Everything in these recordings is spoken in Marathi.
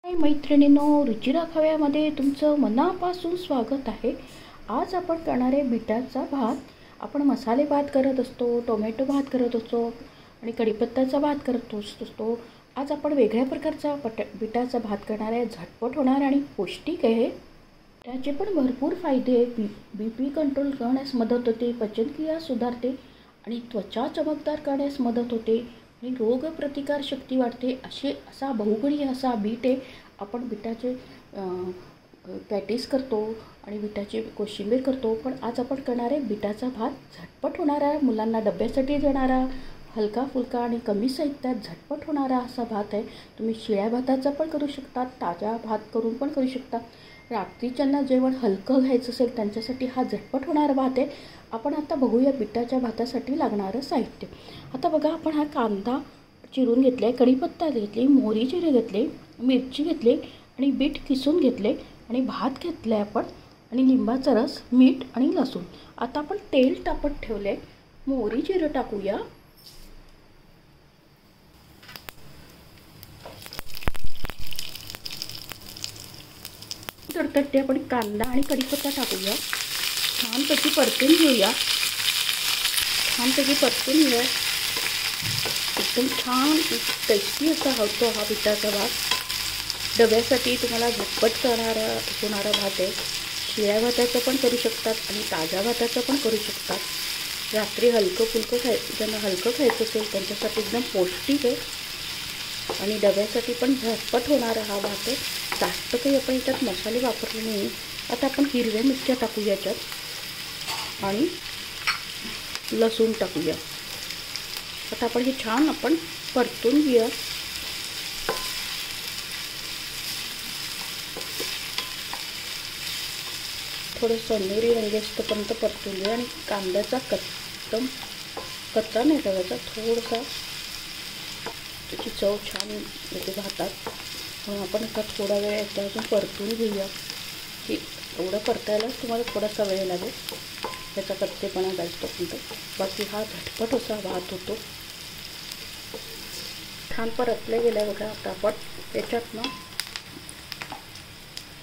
मैत्रिणींनो, रुचिरा खव्यामध्ये तुमचं मनापासून स्वागत आहे। आज आपण करणार आहे बीटाचा भात। आपण मसाले भात करत असतो, टोमॅटो भात करत असतो आणि कढीपत्त्याचा भात करत असतो। आज आपण वेगळ्या प्रकारचा बीटाचा भात करणार आहे। झटपट होणार आणि पौष्टिक आहे। त्याचे पण भरपूर फायदे। बीपी कंट्रोल करण्यास मदत होते, पचनक्रिया सुधारते आणि त्वचा चमकदार करण्यास मदत होते आणि रोगप्रतिकार शक्ती वाढते। असा बहुगुणी असा बीट आहे। आपण बीटाचे पॅटीस करतो आणि बीटाची कोशिंबीर करतो, पण आज आपण करणार आहे बीटाचा भात। झटपट होणारा, मुलांना डब्यासाठी देणारा, हलका फुलका आणि कमी साहित्यात झटपट होणारा असा भात आहे। तुम्ही शिळ्या भाताचा पण करू शकता, ताजा भात करून पण करू शकता। रात्रीच्यांना जेवण हलकं घ्यायचं असेल त्यांच्यासाठी हा झटपट होणारा भात आहे। आपण आता बघूया बीटाच्या भातासाठी लागणारं साहित्य। आता बघा, आपण हा कांदा चिरून घेतला आहे, कढीपत्ता घेतली, मोहरी चिरून घेतली, मिरची घेतली आणि बीट किसून घेतले आणि भात घेतला आहे आपण आणि लिंबाचा रस, मीठ आणि लसूण। आता आपण तेल तापत ठेवले, मोहरी जिरं टाकूया। तडतडते आपण कांदा आणि कढीपत्ता टाकूया, छानपैकी परतून घेऊया। एकदम छान टेस्टी असा होतो हा बीटाचा भात। डब्यासाठी तुम्हाला झटपट होणारा भात आहे। शिळ्या भाताचं पण करू शकतात आणि ताज्या भाताचं पण करू शकतात। रात्री हलकं फुलकं ज्यांना हलकं खायचं असेल त्यांच्यासाठी एकदम पौष्टिक आहे आणि डब्यासाठी पण झटपट होणारा हा भात आहे। जास्त काही आपण याच्यात मसाले वापरले नाही। आता आपण हिरव्या मिरच्या टाकूया याच्यात आणि लसूण टाकूया। आता आपण हे छान परतून घेऊया। थोडं सोनेरी रंग येईपर्यंत परतून घेऊया आणि कांद्याचा कच्चा नाही ठेवायचा, थोडासा त्याची चव छान येते भातात। म्हणून आपण आता थोडा वेळ याच्या अजून परतून घेऊया। की एवढं परतायलाच तुम्हाला थोडासा वेळ लागेल, त्याचा कच्चेपणा जाईपर्यंत। बाकी हा झटपट असा भात होतो। छान परतले गेले बघा। आता आपण त्याच्यात ना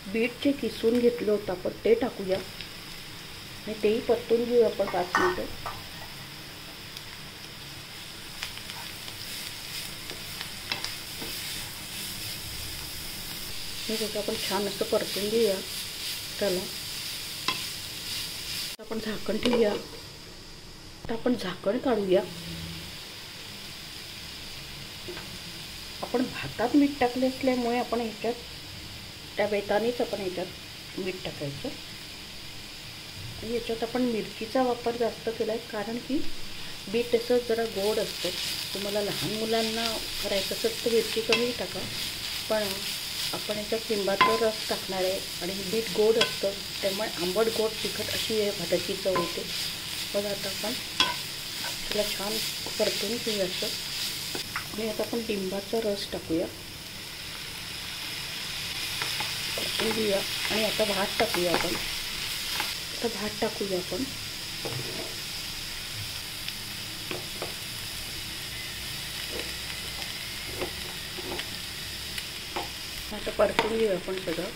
बीट जे किसून घेतलं होतं आपण ते टाकूया आणि तेही परतून घेऊया आपण 5 मिनिटं। हे बघा, आपण छान असं परतून घेऊया त्याला। आपण झाकण ठेवूया। आता आपण झाकण काढूया। आपण भातात मीठ टाकले असल्यामुळे आपण ह्याच्यात त्या बेतानेच आपण ह्याच्यात मीठ टाकायचं आणि याच्यात आपण मिरचीचा वापर जास्त केला आहे, कारण की बीट असं जरा गोड असतं। तुम्हाला लहान मुलांना करायचं असेल तर मिरची कमी टाका, पण आपण याच्यात लिंबाचा रस टाकणार आहे आणि बीट गोड असतं, त्यामुळे आंबट गोड तिखट अशी भाताची चव येते। बघा, आता आपण त्याला छान परतून घेऊया असं आणि आता आपण लिंबाचा रस टाकूया आणि आता भात टाकूया आपण। आता परतून घेऊया आपण सगळं।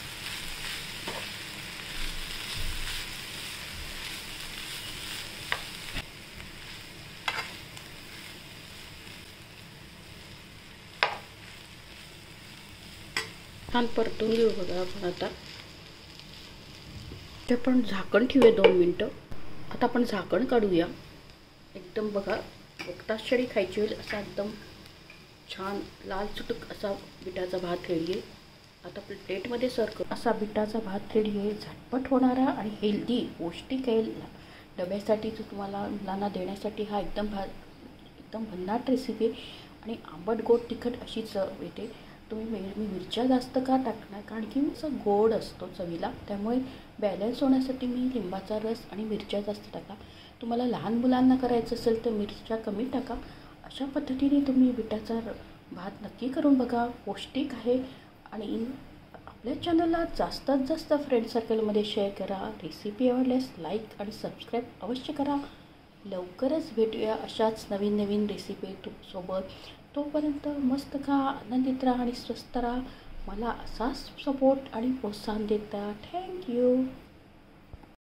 छान परतून घेऊ बघा आपण। आता ते आपण झाकण ठेवूया 2 मिनिटं। आता आपण झाकण काढूया। एकदम बघा, बघताच क्षणी खायची होईल असा एकदम छान लाल चुटुक असा बीटाचा भात रेडी आहे। आता आपण प्लेटमध्ये सर्व करू। असा बीटाचा भात रेडी आहे, झटपट होणारा आणि हेल्दी, पौष्टिक आहे। डब्यासाठी जो तुम्हाला मुलांना देण्यासाठी हा एकदम भन्नाट रेसिपी आहे आणि आंबट गोड तिखट अशी चव येते। तुम्ही मिरच्या जास्त का टाकणार, कारण की असं गोड असतो चवीला, त्यामुळे बॅलन्स होण्यासाठी मी लिंबाचा रस आणि मिरच्या जास्त टाका। तुम्हाला लहान मुलांना करायचं असेल तर मिरच्या कमी टाका। अशा पद्धतीने तुम्ही बीटाचा भात नक्की करून बघा, पौष्टिक आहे। आणि आपल्या चॅनलला जास्तीत जास्त फ्रेंड सर्कलमध्ये शेअर करा। रेसिपी आवडल्यास लाईक आणि सबस्क्राईब अवश्य करा। लवकरच भेटूया अशाच नवीन रेसिपी सोबत। तोपर्यंत मस्त खा, आनंदित राहा आणि स्वस्थ राहा। मला असाच सपोर्ट आणि प्रोत्साहन देता. थँक्यू.